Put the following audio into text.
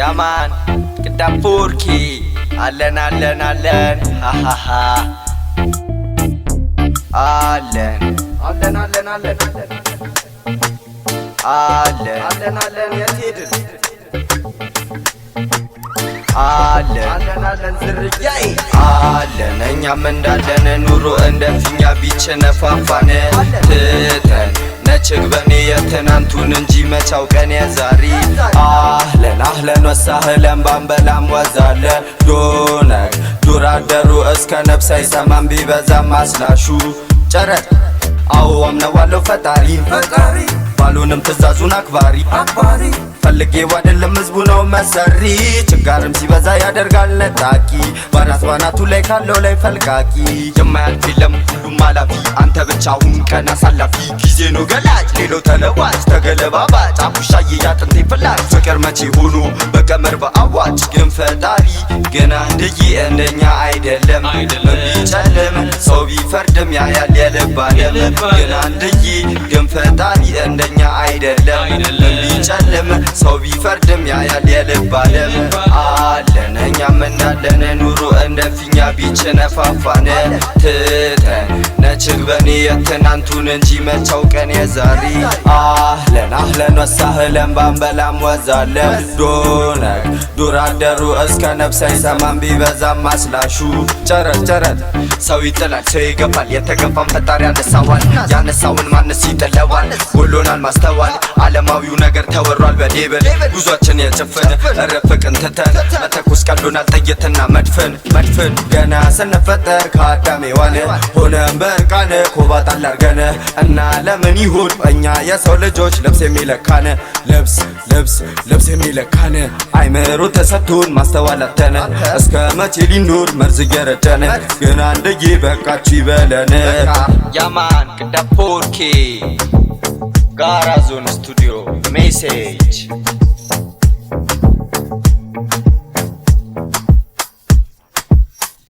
ያማን ቅዳፎርኪ አለን ሃሃሃ አለን የትሄድን አለን ዝርያይ አለን እኛም እንዳለን ኑሮ እንደፊኛ ቢቸነፋፋን ትተን ነችግ በኔ የትናንቱን እንጂ መቻው ቀን የዛሪ አህለን ወሳህለን ባንበላም ወዛለን ዶነግ ዱር አደሩ እስከ ነፍስ አይሰማም ቢበዛም አስላሹ ጨረር አዎ አምነዋለሁ ፈጣሪ ባሉንም ትእዛዙን አክባሪ ፈልጌው አይደለም ህዝቡ ነው መሰሪ ችጋርም ሲበዛ ያደርጋል ነጣቂ ባናቱ ላይ ካለው ላይ ፈልቃቂ የማያልፍ የለም ሁሉም አላፊ አንተ ብቻውን ቀን አሳላፊ ጊዜ ነው ገላጭ ሌሎ ተለዋጭ ተገለባባጭ አቡሻዬ ያጥንቴ ፍላጭ ፍቅር መቼ ሆኖ በቀመር በአዋጭ ግን ፈጣሪ ገና እንደኛ አይደለም ቢጨልም ሰው ቢፈርድም ያያል የልብ ዓለም ገና ግን ፈጣሪ እንደኛ አይደለም ቢጨልም ሰው ቢፈርድም ያያል የልብ ዓለም አለን እኛም እንዳለን ኑሮ እንደፊኛ ቢቸነፋፋን ትተን ነችግ በኔ የትናንቱን እንጂ መቻው ቀን የዛሪ አህለን ወሳህለን ባንበላም ወዛለን ዶነግ ዱር አደሩ እስከ ነፍስ አይሰማም ቢበዛም አስላሹ ጨረት ሰው ይጥላል ሰው ይገባል የተገፋም ፈጣሪ ያነሳውን ማንስ ይጥለዋል ሁሉናል ማስተዋል ዓለማዊው ነገር ተወሯል በሌብል ጉዟችን የጭፍን ረፍቅን ትተን መተኩስ ቀሎናል ጥይትና መድፍን ገና ስንፈጠር ከአዳም ሔዋን ሆነን በርቃን ኮባት አላርገን እና ለምን ይሁን እኛ የሰው ልጆች ልብስ የሚለካን አይምሮ ተሰጥቶን ማስተዋላተን እስከ መቼ ሊኖር መርዝ እየረጨን ግን አንድዬ በቃችሁ ይበለን ያማን ቅዳፎርኪ ጋራ ዞን ስቱዲዮ ሜሴጅ